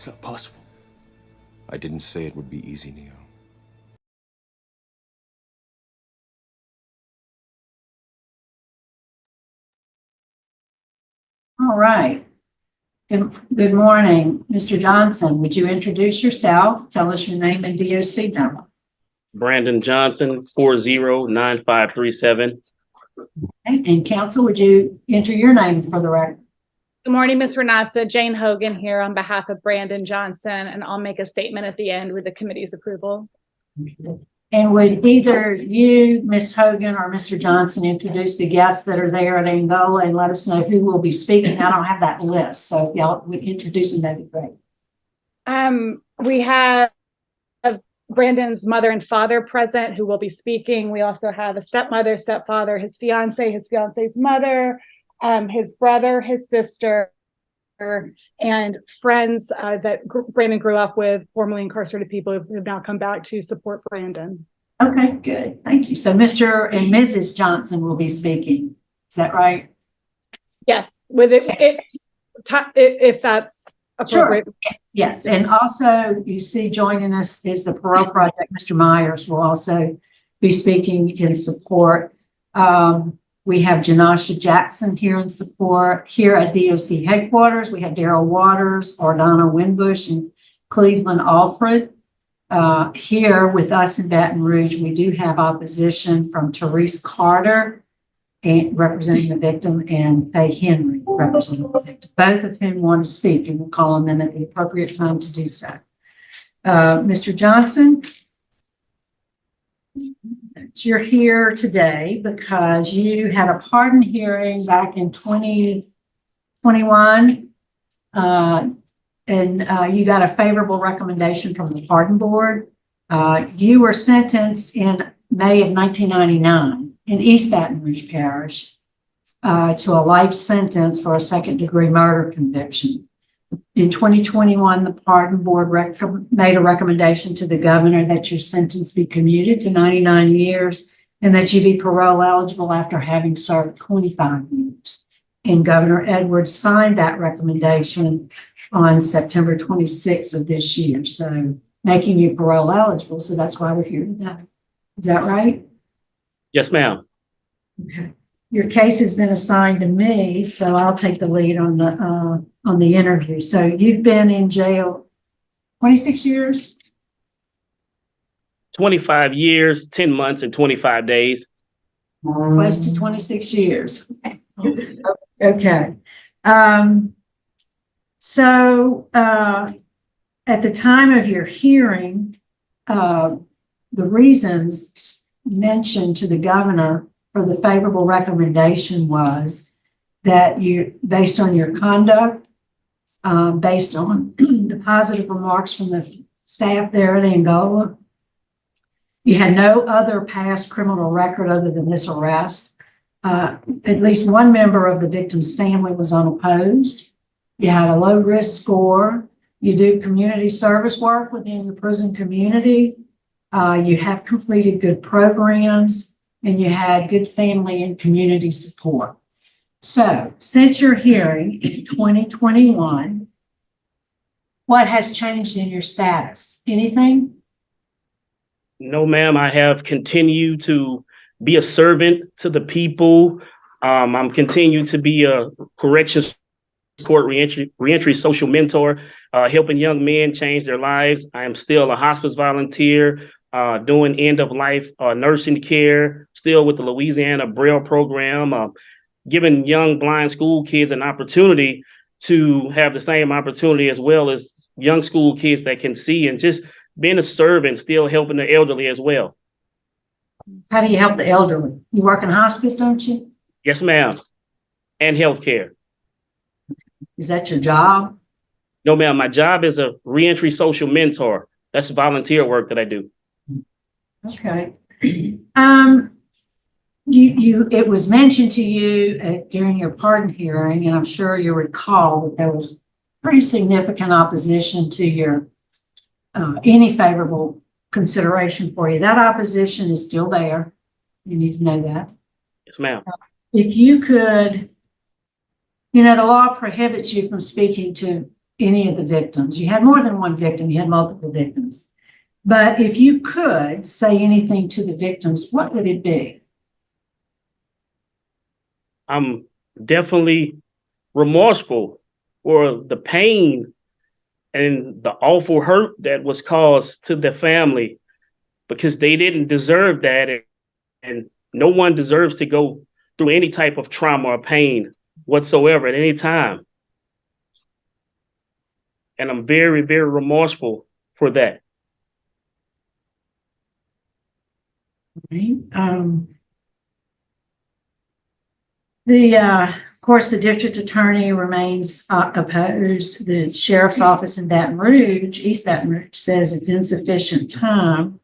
It's not possible. I didn't say it would be easy, Neo. All right. Good morning, Mr. Johnson. Would you introduce yourself? Tell us your name and DOC number. Brandon Johnson, 409537. And counsel, would you enter your name for the record? Good morning, Ms. Renatza. Jane Hogan here on behalf of Brandon Johnson, and I'll make a statement at the end with the committee's approval. And would either you, Ms. Hogan, or Mr. Johnson introduce the guests that are there at Angola and let us know who will be speaking? I don't have that list, so if y'all would introduce them, that'd be great. We have Brandon's mother and father present who will be speaking. We also have a stepmother, stepfather, his fiance's mother, his brother, his sister, and friends that Brandon grew up with, formerly incarcerated people who have now come back to support Brandon. Okay, good. Thank you. So Mr. and Mrs. Johnson will be speaking. Is that right? Yes, with it, if that's appropriate. Sure. Yes. And also you see joining us is the Parole Project. Mr. Myers will also be speaking in support. We have Janasha Jackson here in support. Here at DOC headquarters, we have Daryl Waters, Ordana Winbush, and Cleveland Alfred. Here with us in Baton Rouge, we do have opposition from Therese Carter, and representing the victim, and Faye Henry representing the victim. Both of whom want to speak, and we'll call on them at the appropriate time to do so. Mr. Johnson, you're here today because you had a pardon hearing back in 2021, and you got a favorable recommendation from the pardon board. You were sentenced in May of 1999 in East Baton Rouge Parish to a life sentence for a second-degree murder conviction. In 2021, the pardon board made a recommendation to the governor that your sentence be commuted to 99 years and that you be parole eligible after having served 25 years. And Governor Edwards signed that recommendation on September 26th of this year, so making you parole eligible. So that's why we're here today. Is that right? Yes, ma'am. Okay. Your case has been assigned to me, so I'll take the lead on the interview. So you've been in jail 26 years? 25 years, 10 months, and 25 days. Close to 26 years. Okay. So at the time of your hearing, the reasons mentioned to the governor for the favorable recommendation was that you, based on your conduct, based on the positive remarks from the staff there at Angola, you had no other past criminal record other than this arrest. At least one member of the victim's family was unopposed. You had a low risk score. You do community service work within the prison community. You have completed good programs, and you had good family and community support. So since your hearing in 2021, what has changed in your status? Anything? No, ma'am. I have continued to be a servant to the people. I'm continuing to be a corrections court reentry social mentor, helping young men change their lives. I am still a hospice volunteer, doing end of life nursing care, still with the Louisiana Braille program, giving young blind school kids an opportunity to have the same opportunity as well as young school kids that can see, and just being a servant, still helping the elderly as well. How do you help the elderly? You work in hospice, don't you? Yes, ma'am. And healthcare. Is that your job? No, ma'am. My job is a reentry social mentor. That's volunteer work that I do. Okay. It was mentioned to you during your pardon hearing, and I'm sure you recall that there was pretty significant opposition to your any favorable consideration for you. That opposition is still there. You need to know that. Yes, ma'am. If you could, you know, the law prohibits you from speaking to any of the victims? You had more than one victim, you had multiple victims. But if you could say anything to the victims, what would it be? I'm definitely remorseful for the pain and the awful hurt that was caused to the family, because they didn't deserve that. And no one deserves to go through any type of trauma or pain whatsoever at any time. And I'm very, very remorseful for that. Right. Of course, the district attorney remains opposed. The sheriff's office in Baton Rouge, East Baton Rouge, says it's insufficient time.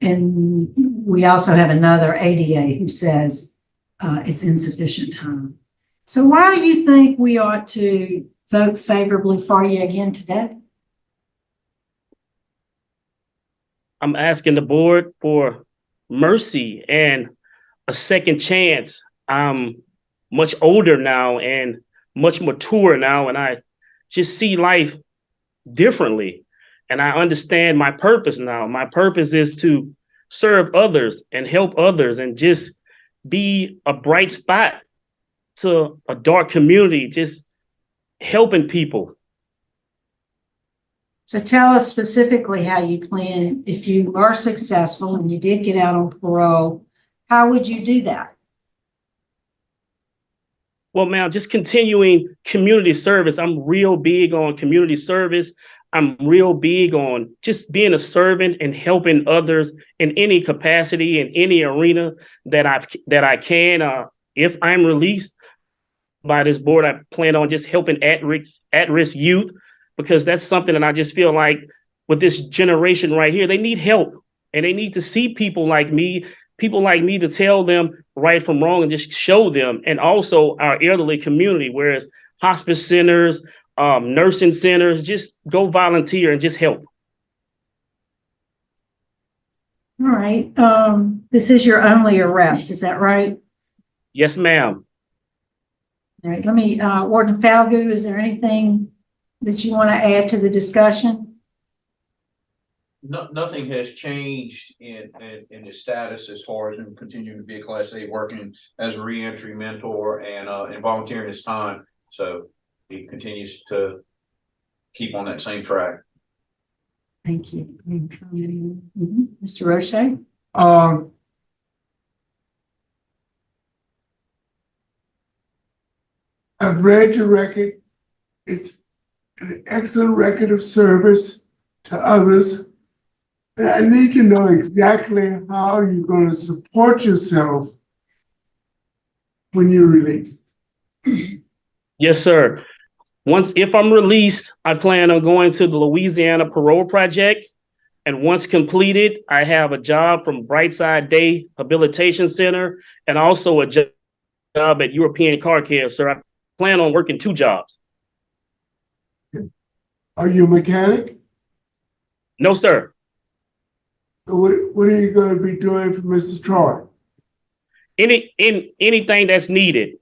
And we also have another ADA who says it's insufficient time. So why do you think we ought to vote favorably for you again today? I'm asking the board for mercy and a second chance. I'm much older now and much mature now, and I just see life differently. And I understand my purpose now. My purpose is to serve others and help others and just be a bright spot to a dark community, just helping people. So tell us specifically how you plan, if you are successful and you did get out on parole, how would you do that? Well, ma'am, just continuing community service. I'm real big on community service. I'm real big on just being a servant and helping others in any capacity, in any arena that I can. If I'm released by this board, I plan on just helping at-risk youth, because that's something that I just feel like with this generation right here, they need help, and they need to see people like me to tell them right from wrong and just show them. And also our elderly community, whereas hospice centers, nursing centers, just go volunteer and just help. All right. This is your only arrest, is that right? Yes, ma'am. All right. Let me, Warden Falgout, is there anything that you want to add to the discussion? No, nothing has changed in his status as far as him continuing to be a Class A, working as a reentry mentor and volunteering his time. So he continues to keep on that same track. Thank you. Mr. Roche? I've read your record. It's an excellent record of service to others. And I need to know exactly how you're going to support yourself when you're released. Yes, sir. If I'm released, I plan on going to the Louisiana Parole Project. And once completed, I have a job from Brightside Day Habilitation Center and also a job at European Car Care, sir. I plan on working 2 jobs. Are you a mechanic? No, sir. What are you going to be doing for Mr. Troy? Anything that's needed.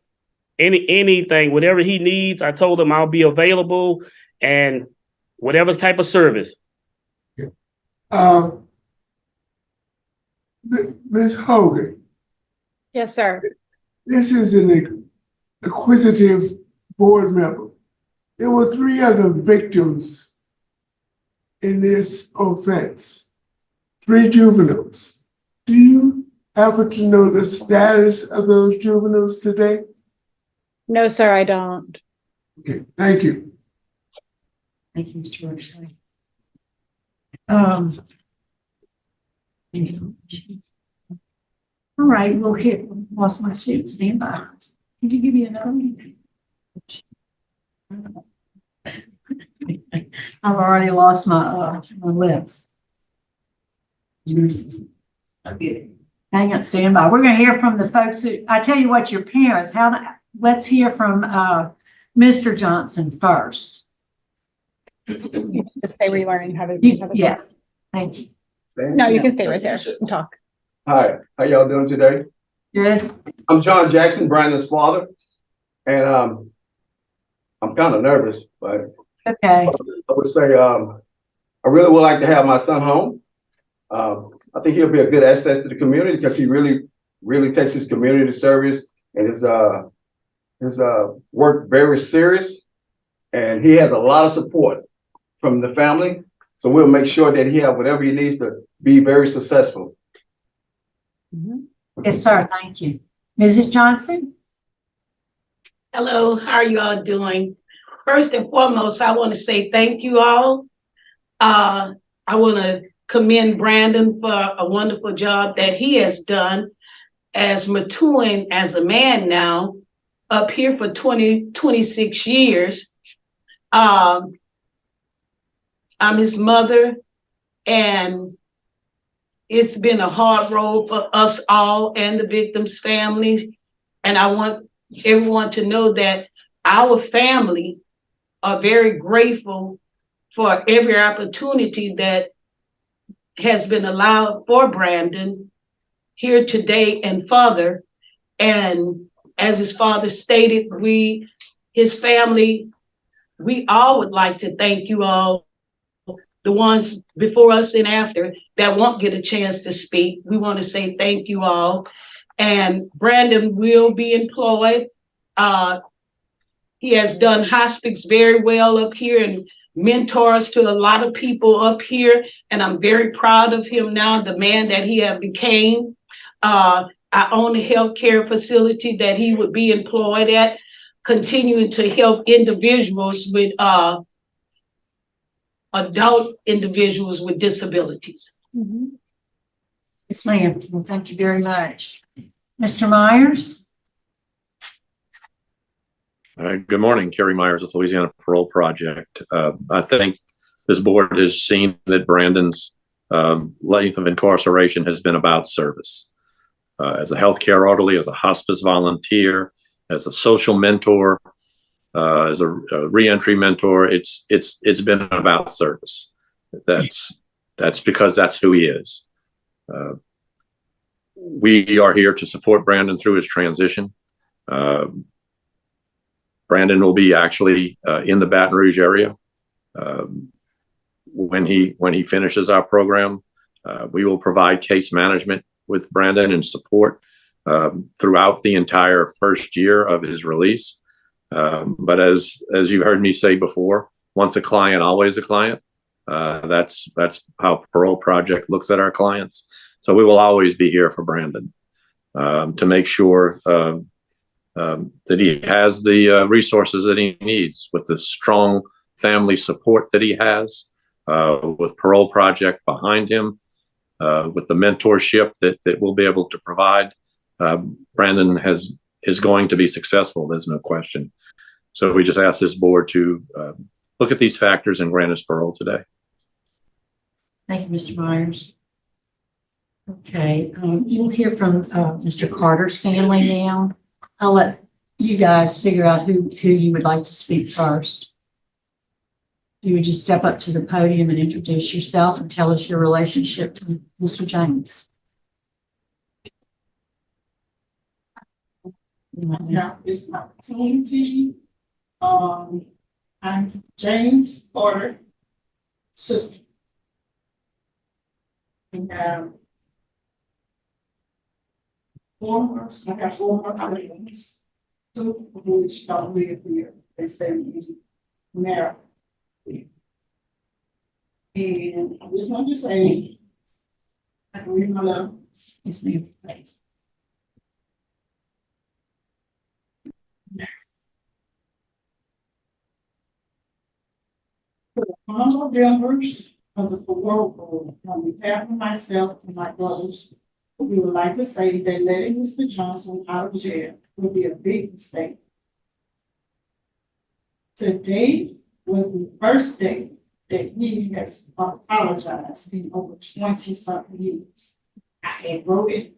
Anything, whatever he needs, I told him I'll be available, and whatever type of service. Ms. Hogan. Yes, sir. This is an acquisitive board member. There were 3 other victims in this offense, 3 juveniles. Do you happen to know the status of those juveniles today? No, sir, I don't. Okay, thank you. Thank you, Mr. Roche. All right, we'll hit, lost my sheet, stand by. Can you give me another one? I've already lost my lips. Okay. Hang on, stand by. We're going to hear from the folks who, I tell you what, your parents, let's hear from Mr. Johnson first. You just stay where you are and have a Yeah, thank you. No, you can stay right there and talk. Hi, how y'all doing today? Good. I'm John Jackson, Brandon's father. And I'm kind of nervous, but Okay. I would say I really would like to have my son home. I think he'll be a good asset to the community because he really takes his community service and his work very serious. And he has a lot of support from the family. So we'll make sure that he have whatever he needs to be very successful. Yes, sir. Thank you. Mrs. Johnson? Hello, how are you all doing? First and foremost, I want to say thank you all. I want to commend Brandon for a wonderful job that he has done as maturing as a man now, up here for 26 years. I'm his mother, and it's been a hard road for us all and the victims' families. And I want everyone to know that our family are very grateful for every opportunity that has been allowed for Brandon here today and further. And as his father stated, his family, we all would like to thank you all, the ones before us and after that won't get a chance to speak. We want to say thank you all. And Brandon will be employed. He has done hospice very well up here and mentors to a lot of people up here. And I'm very proud of him now, the man that he have became. I own a healthcare facility that he would be employed at, continuing to help individuals with adult individuals with disabilities. Yes, ma'am. Well, thank you very much. Mr. Myers? Good morning, Kerry Myers with Louisiana Parole Project. I think this board has seen that Brandon's length of incarceration has been about service. As a healthcare orderly, as a hospice volunteer, as a social mentor, as a reentry mentor, it's been about service. That's because that's who he is. We are here to support Brandon through his transition. Brandon will be actually in the Baton Rouge area when he finishes our program. We will provide case management with Brandon and support throughout the entire first year of his release. But as you've heard me say before, once a client, always a client. That's how Parole Project looks at our clients. So we will always be here for Brandon to make sure that he has the resources that he needs, with the strong family support that he has, with Parole Project behind him, with the mentorship that we'll be able to provide. Brandon is going to be successful. There's no question. So we just ask this board to look at these factors and grant us parole today. Thank you, Mr. Myers. Okay, you'll hear from Mr. Carter's family now. I'll let you guys figure out who you would like to speak first. You would just step up to the podium and introduce yourself and tell us your relationship to Mr. James. Yeah, it's an opportunity. I'm James Carter, sister. We have I got 4 more colleagues, 2 of which don't live here. They stay in Maryland. And I just want to say, I can read my letter. Yes, ma'am. Yes. For the honorable members of the parole board, on behalf of myself and my brothers, we would like to say that letting Mr. Johnson out of jail would be a big mistake. Today was the first day that he has apologized in over 20-something years. I had wrote it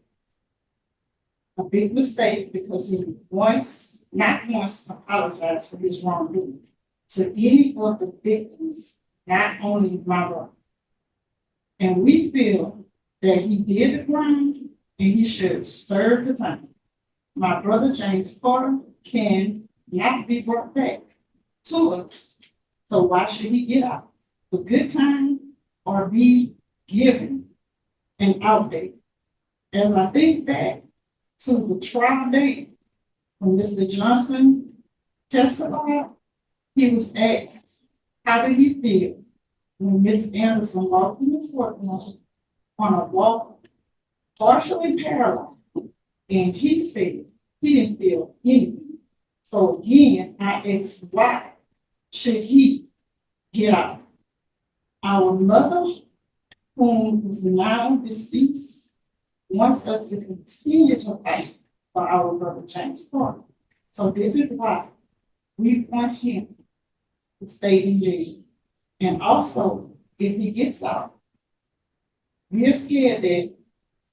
a big mistake because he not once apologized for his wrongdoing to any of the victims, not only my brother. And we feel that he did the crime and he should serve the time. My brother James Carter can not be brought back to us. So why should he get out? The good time or be given an outdate? As I think back to the trial date when Mr. Johnson testified, he was asked, how did he feel when Miss Anderson walked in the courtroom on a walk, partially paralyzed? And he said he didn't feel anything. So again, I asked, why should he get out? Our mother, whom is now deceased, wants us to continue to fight for our brother James Parker. So this is why we want him to stay in jail. And also, if he gets out, we are scared that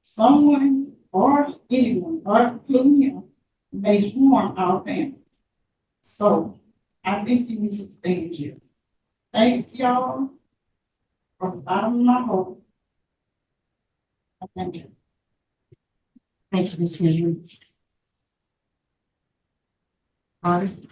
someone or anyone, or including him, may harm our family. So I think he needs to stay in jail. Thank y'all from the bottom of my heart. Thank you. Thank you, Ms. Henry. Honest.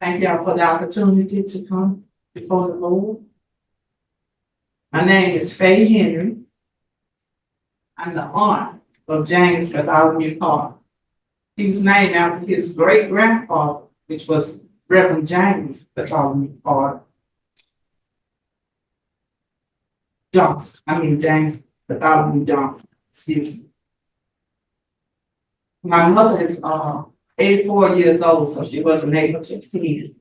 Thank y'all for the opportunity to come before the Lord. My name is Faye Henry. I'm the aunt of James Bartholomew Parker. He was named after his great grandfather, which was Reverend James Bartholomew Parker. James Bartholomew Johnson, excuse me. My mother is 84 years old, so she wasn't able to feed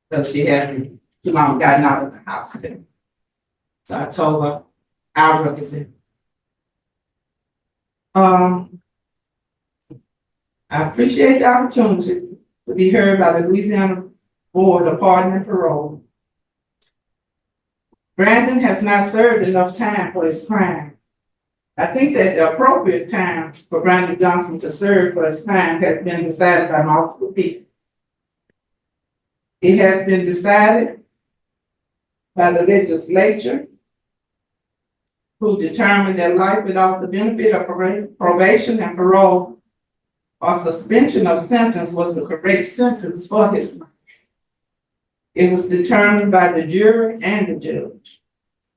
because she hadn't gotten out of the hospital. So I told her I'll represent. I appreciate the opportunity to be heard by the Louisiana Board of Pardon and Parole. Brandon has not served enough time for his crime. I think that the appropriate time for Brandon Johnson to serve for his crime has been decided by multiple people. It has been decided by the legislature, who determined that life without the benefit of probation and parole or suspension of sentence was the correct sentence for his life. It was determined by the jury and the judge,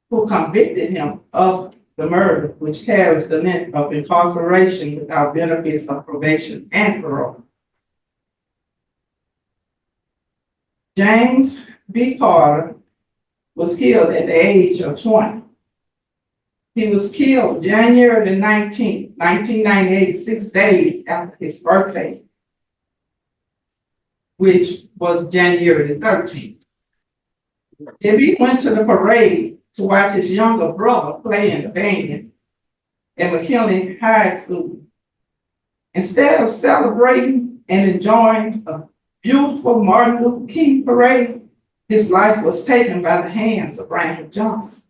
who convicted him of the murder, which carries the length of incarceration without benefits of probation and parole. James B. Carter was killed at the age of 20. He was killed January the 19th, 1998, 6 days after his birthday, which was January the 13th. He went to the parade to watch his younger brother play in the band at McKinley High School. Instead of celebrating and enjoying a beautiful Martin Luther King parade, his life was taken by the hands of Brandon Johnson.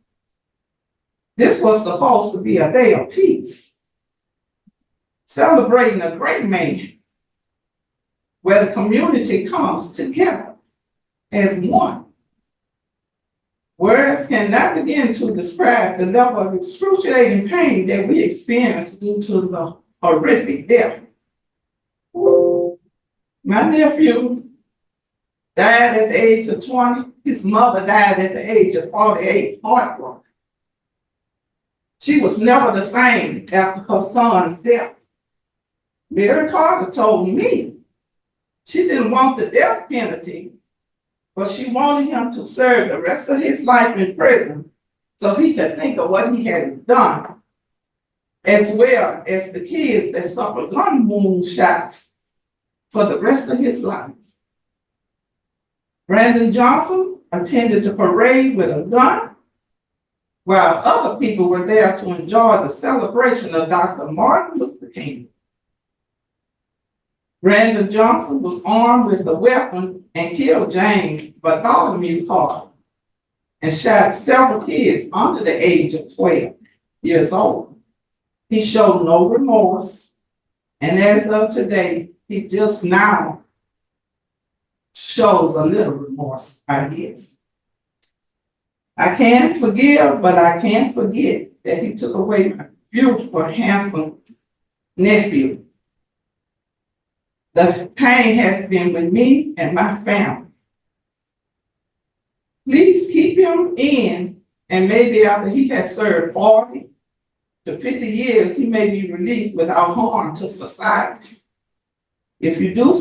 This was supposed to be a day of peace, celebrating a great man, where the community comes together as one. Words cannot begin to describe the level of excruciating pain that we experienced due to the horrific death. My nephew died at the age of 20. His mother died at the age of 48, heartbroken. She was never the same after her son's death. Mary Carter told me she didn't want the death penalty, but she wanted him to serve the rest of his life in prison so he could think of what he had done, as well as the kids that suffered gun wound shots for the rest of his life. Brandon Johnson attended the parade with a gun, while other people were there to enjoy the celebration of Dr. Martin Luther King. Brandon Johnson was armed with a weapon and killed James Bartholomew Carter and shot several kids under the age of 12 years old. He showed no remorse, and as of today, he just now shows a little remorse, I guess. I can't forgive, but I can't forget that he took away my beautiful, handsome nephew. The pain has been with me and my family. Please keep him in, and maybe after he has served 40 to 50 years, he may be released without harm to society. If you do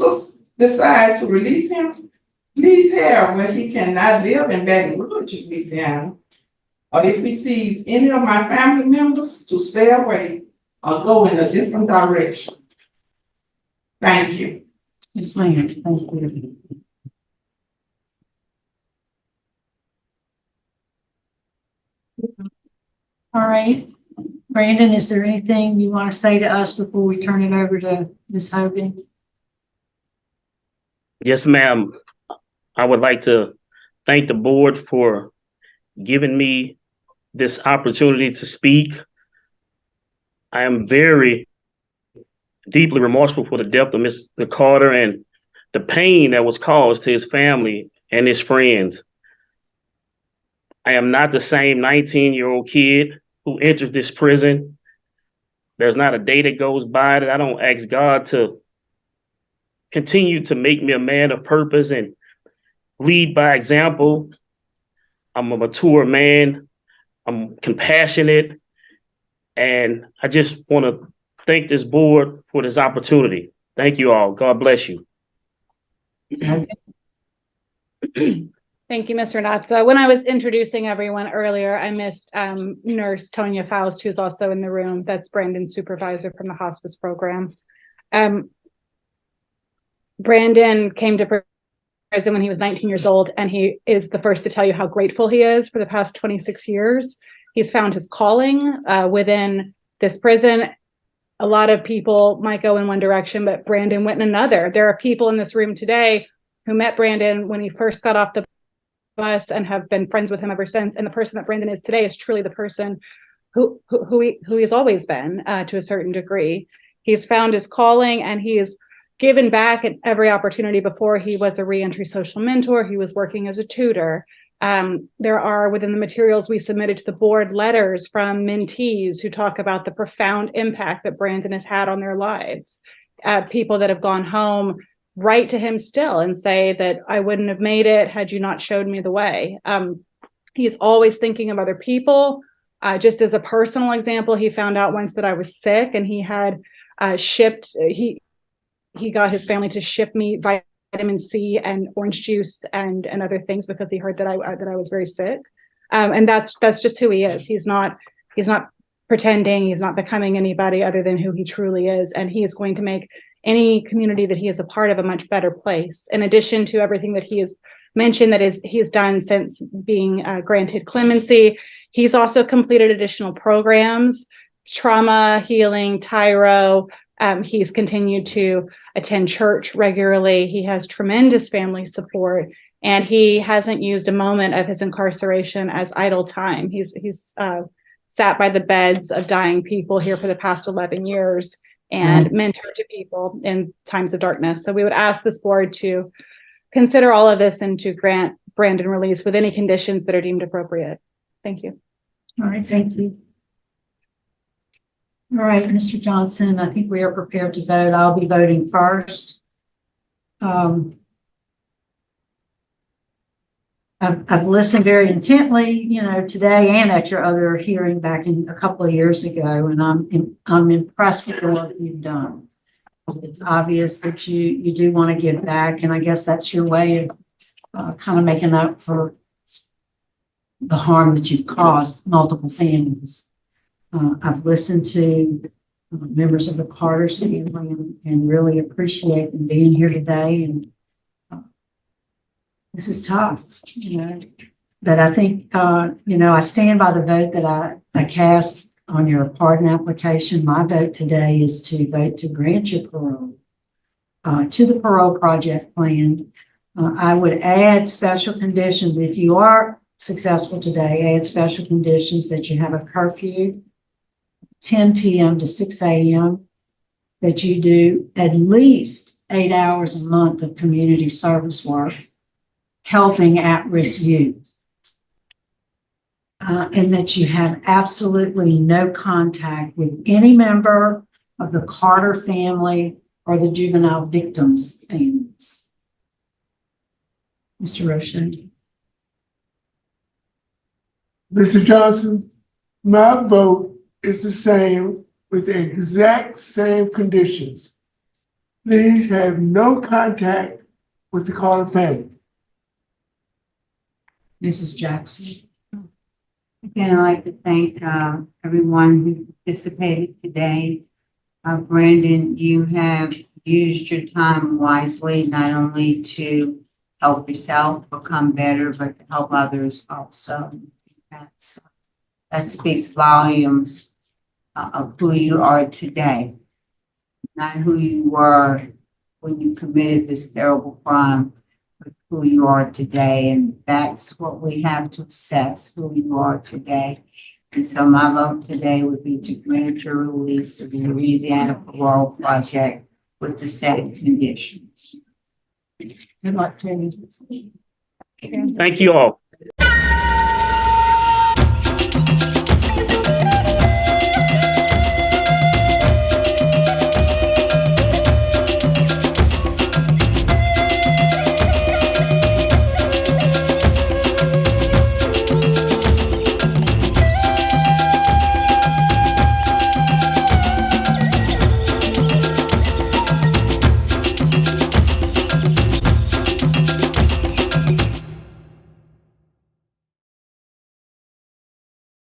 decide to release him, please have where he cannot live in Baton Rouge, Louisiana. Or if he sees any of my family members, to stay away or go in a different direction. Thank you. Yes, ma'am. Thank you. All right. Brandon, is there anything you want to say to us before we turn it over to Ms. Hogan? Yes, ma'am. I would like to thank the board for giving me this opportunity to speak. I am very deeply remorseful for the death of Mr. Carter and the pain that was caused to his family and his friends. I am not the same 19-year-old kid who entered this prison. There's not a day that goes by that I don't ask God to continue to make me a man of purpose and lead by example. I'm a mature man. I'm compassionate. And I just want to thank this board for this opportunity. Thank you all. God bless you. Thank you, Mr. Natsa. When I was introducing everyone earlier, I missed Nurse Tonya Faust, who's also in the room. That's Brandon's supervisor from the hospice program. Brandon came to prison when he was 19 years old, and he is the first to tell you how grateful he is for the past 26 years. He's found his calling within this prison. A lot of people might go in one direction, but Brandon went in another. There are people in this room today who met Brandon when he first got off the bus and have been friends with him ever since. And the person that Brandon is today is truly the person who he's always been to a certain degree. He's found his calling, and he is given back at every opportunity. Before he was a reentry social mentor, he was working as a tutor. There are, within the materials we submitted to the board, letters from mentees who talk about the profound impact that Brandon has had on their lives. People that have gone home write to him still and say that I wouldn't have made it had you not showed me the way. He's always thinking of other people. Just as a personal example, he found out once that I was sick, and he had he got his family to ship me vitamin C and orange juice and other things because he heard that I was very sick. And that's just who he is. He's not pretending. He's not becoming anybody other than who he truly is. And he is going to make any community that he is a part of a much better place. In addition to everything that he has mentioned he has done since being granted clemency, he's also completed additional programs, trauma healing, Tyro. He's continued to attend church regularly. He has tremendous family support, and he hasn't used a moment of his incarceration as idle time. He's sat by the beds of dying people here for the past 11 years and mentored to people in times of darkness. So we would ask this board to consider all of this and to grant Brandon release with any conditions that are deemed appropriate. Thank you. All right, thank you. All right, Mr. Johnson, I think we are prepared to vote. I'll be voting first. I've listened very intently, today and at your other hearing back in a couple of years ago, and I'm impressed with the work you've done. It's obvious that you do want to give back, and I guess that's your way of kind of making up for the harm that you've caused multiple families. I've listened to members of the Carter's family and really appreciate them being here today. And this is tough, but I think, I stand by the vote that I cast on your pardon application. My vote today is to vote to grant your parole to the parole project plan. I would add special conditions. If you are successful today, add special conditions that you have a curfew 10 p.m. to 6 a.m., that you do at least 8 hours a month of community service work, helping at-risk youth. and that you have absolutely no contact with any member of the Carter family or the juvenile victims' families. Mr. Roche. Mr. Johnson, my vote is the same with the exact same conditions. Please have no contact with the Carter family. Mrs. Jackson. Again, I'd like to thank everyone who participated today. Brandon, you have used your time wisely, not only to help yourself become better, but to help others also. That speaks volumes of who you are today, not who you were when you committed this terrible crime, but who you are today. And that's what we have to assess, who you are today. And so my vote today would be to grant your release to the Louisiana Parole Project with the same conditions. Good luck to you. Thank you all.